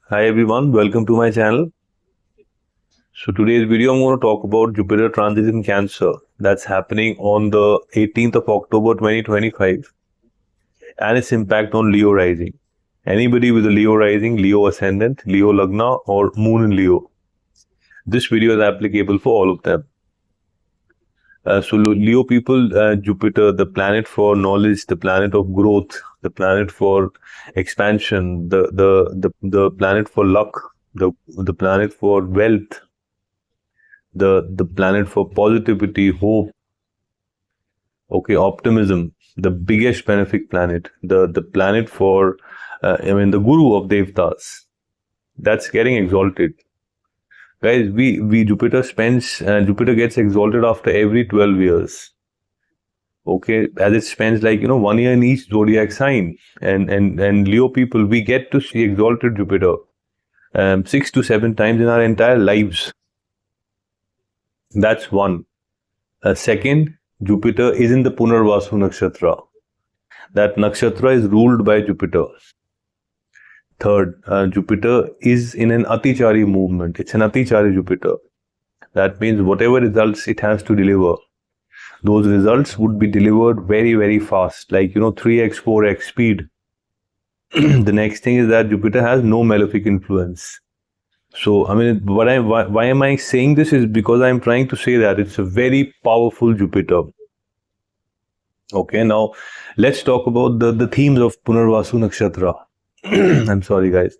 Hi everyone, welcome to my channel. So today's video I'm going to talk about Jupiter transit in Cancer that's happening on the 18th of October 2025 and its impact on Leo rising. Anybody with a Leo rising, Leo ascendant, Leo lagna or moon in Leo. This video is applicable for all of them. So Leo people, Jupiter, the planet for knowledge, the planet of growth, the planet for expansion, the planet for luck, the planet for wealth, the planet for positivity, hope, okay, optimism, the biggest benefic planet, the planet for the guru of devtas, that's getting exalted. Guys, we Jupiter gets exalted after every 12 years. Okay, as it spends 1 year in each zodiac sign. And Leo people, we get to see exalted Jupiter 6 to 7 times in our entire lives. That's one. Second, Jupiter is in the Punarasu nakshatra. That nakshatra is ruled by Jupiter. Third, Jupiter is in an Atichari movement. It's an Atichari Jupiter. That means whatever results it has to deliver, those results would be delivered very, very fast, 3x, 4x speed. The next thing is that Jupiter has no malefic influence. So, why am I saying this is because I'm trying to say that it's a very powerful Jupiter. Okay, now let's talk about the themes of Punarvasu Nakshatra. I'm sorry, guys.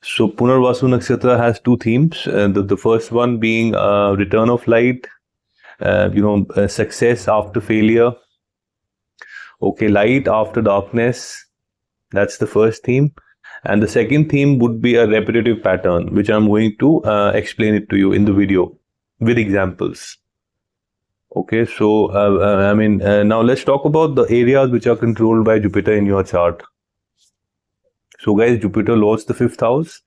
So, Punarvasu Nakshatra has two themes. The first one being return of light, success after failure. Okay, light after darkness. That's the first theme. And the second theme would be a repetitive pattern, which I'm going to explain it to you in the video with examples. Okay, so now let's talk about the areas which are controlled by Jupiter in your chart. So guys, Jupiter lords the 5th house,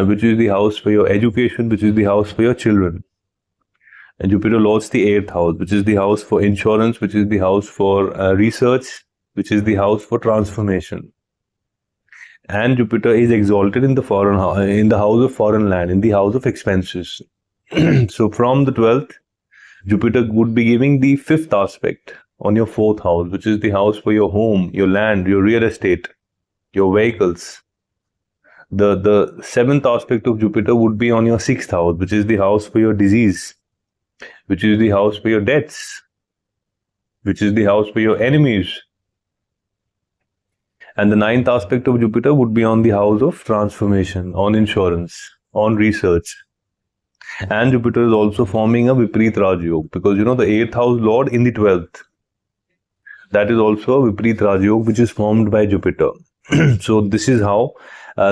which is the house for your education, which is the house for your children. And Jupiter lords the 8th house, which is the house for insurance, which is the house for research, which is the house for transformation. And Jupiter is exalted in the house of foreign land, in the house of expenses. So from the 12th, Jupiter would be giving the 5th aspect on your 4th house, which is the house for your home, your land, your real estate, your vehicles. The 7th aspect of Jupiter would be on your 6th house, which is the house for your disease, which is the house for your debts, which is the house for your enemies. And the 9th aspect of Jupiter would be on the house of transformation, on insurance, on research. And Jupiter is also forming a Viparit Raj Yoga, because the 8th house lord in the 12th. That is also a Viparit Raj Yoga, which is formed by Jupiter. So this is how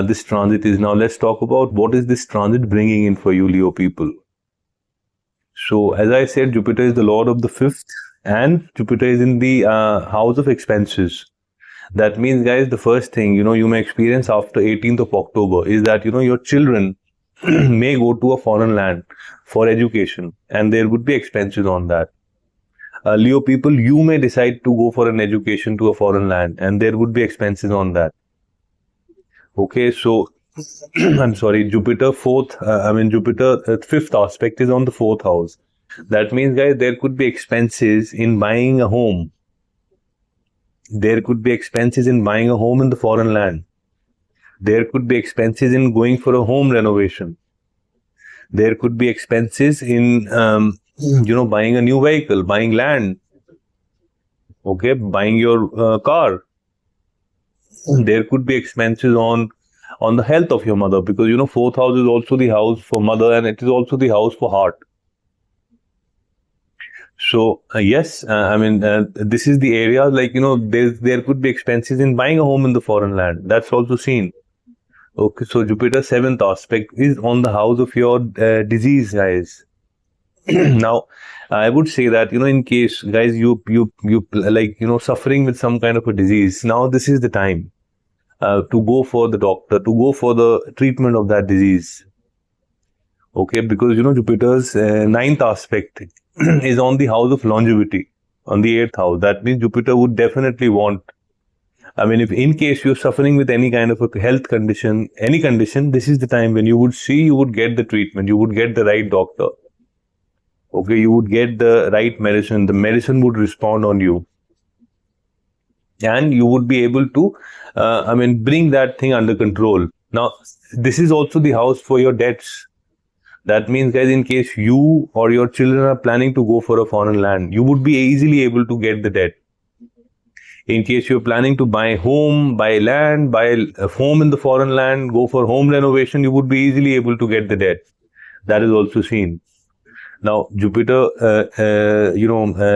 this transit is. Now let's talk about what is this transit bringing in for you, Leo people. So as I said, Jupiter is the lord of the 5th, and Jupiter is in the house of expenses. That means, guys, the first thing, you may experience after 18th of October is that, your children may go to a foreign land for education, and there would be expenses on that. Leo people, you may decide to go for an education to a foreign land, and there would be expenses on that. Okay, so, I'm sorry, Jupiter 5th aspect is on the 4th house. That means, guys, there could be expenses in buying a home. There could be expenses in buying a home in the foreign land. There could be expenses in going for a home renovation. There could be expenses in, buying a new vehicle, buying land. Okay, buying your car. There could be expenses on the health of your mother, because, 4th house is also the house for mother, and it is also the house for heart. So, yes, this is the area, there could be expenses in buying a home in the foreign land. That's also seen. Okay, so Jupiter 7th aspect is on the house of your disease, guys. Now, I would say that, in case, guys, you suffering with some kind of a disease, now this is the time to go for the doctor, to go for the treatment of that disease. Okay, because, Jupiter's 9th aspect is on the house of longevity, on the 8th house. That means Jupiter would definitely want I mean, if in case you're suffering with any kind of a health condition, any condition, this is the time when you would get the treatment, you would get the right doctor. Okay, you would get the right medicine, the medicine would respond on you. And you would be able to, bring that thing under control. Now, this is also the house for your debts. That means, guys, in case you or your children are planning to go for a foreign land, you would be easily able to get the debt. In case you're planning to buy home, buy land, buy a home in the foreign land, go for home renovation, you would be easily able to get the debt. That is also seen. Now, Jupiter,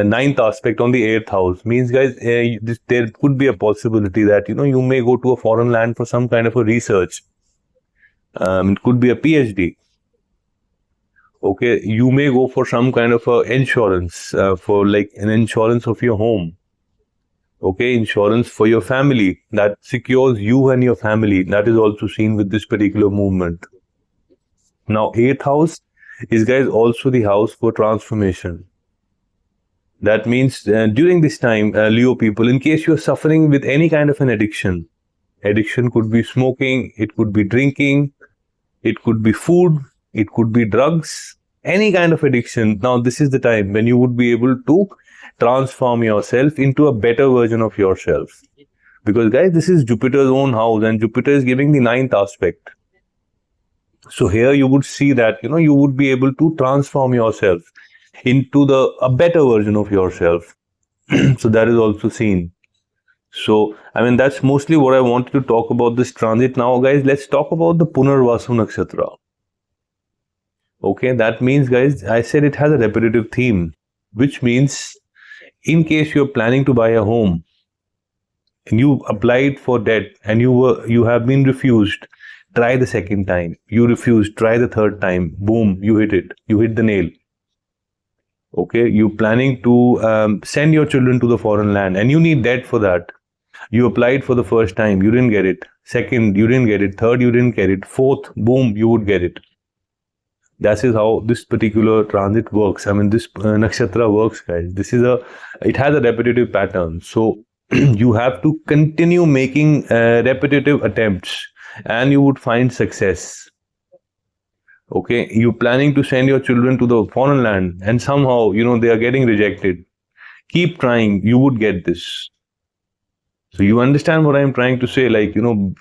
ninth aspect on the 8th house means, guys, there could be a possibility that, you may go to a foreign land for some kind of a research. It could be a PhD. Okay, you may go for some kind of a insurance, for like an insurance of your home. Okay, insurance for your family that secures you and your family. That is also seen with this particular movement. Now, 8th house is, guys, also the house for transformation. That means during this time, Leo people, in case you're suffering with any kind of an addiction could be smoking, it could be drinking, it could be food, it could be drugs, any kind of addiction. Now, this is the time when you would be able to transform yourself into a better version of yourself. Because, guys, this is Jupiter's own house and Jupiter is giving the 9th aspect. So here you would see that, you would be able to transform yourself into a better version of yourself. So that is also seen. So, that's mostly what I wanted to talk about this transit. Now, guys, let's talk about the Punarasu nakshatra. Okay, that means, guys, I said it has a repetitive theme, which means in case you're planning to buy a home and you applied for debt and you have been refused, try the second time. You refused, try the third time. Boom, you hit it. You hit the nail. Okay, you're planning to send your children to the foreign land and you need debt for that. You applied for the first time, you didn't get it. Second, you didn't get it. Third, you didn't get it. Fourth, boom, you would get it. That is how this particular transit works. This nakshatra works, guys. It has a repetitive pattern. So you have to continue making repetitive attempts and you would find success. Okay, you're planning to send your children to the foreign land and somehow, they are getting rejected. Keep trying, you would get this. So you understand what I'm trying to say? Like, you're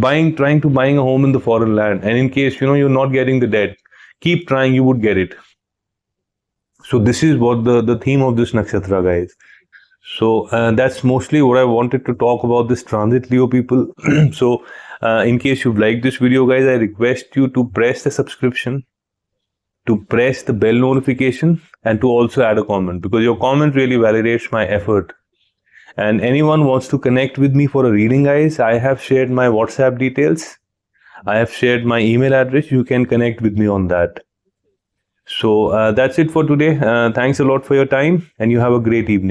trying to buy a home in the foreign land and in case, you're not getting the debt, keep trying, you would get it. So this is what the theme of this nakshatra, guys. So that's mostly what I wanted to talk about this transit, Leo people. So in case you've liked this video, guys, I request you to press the subscription, to press the bell notification and to also add a comment because your comment really validates my effort. And anyone wants to connect with me for a reading, guys, I have shared my WhatsApp details. I have shared my email address. You can connect with me on that. So that's it for today. Thanks a lot for your time and you have a great evening.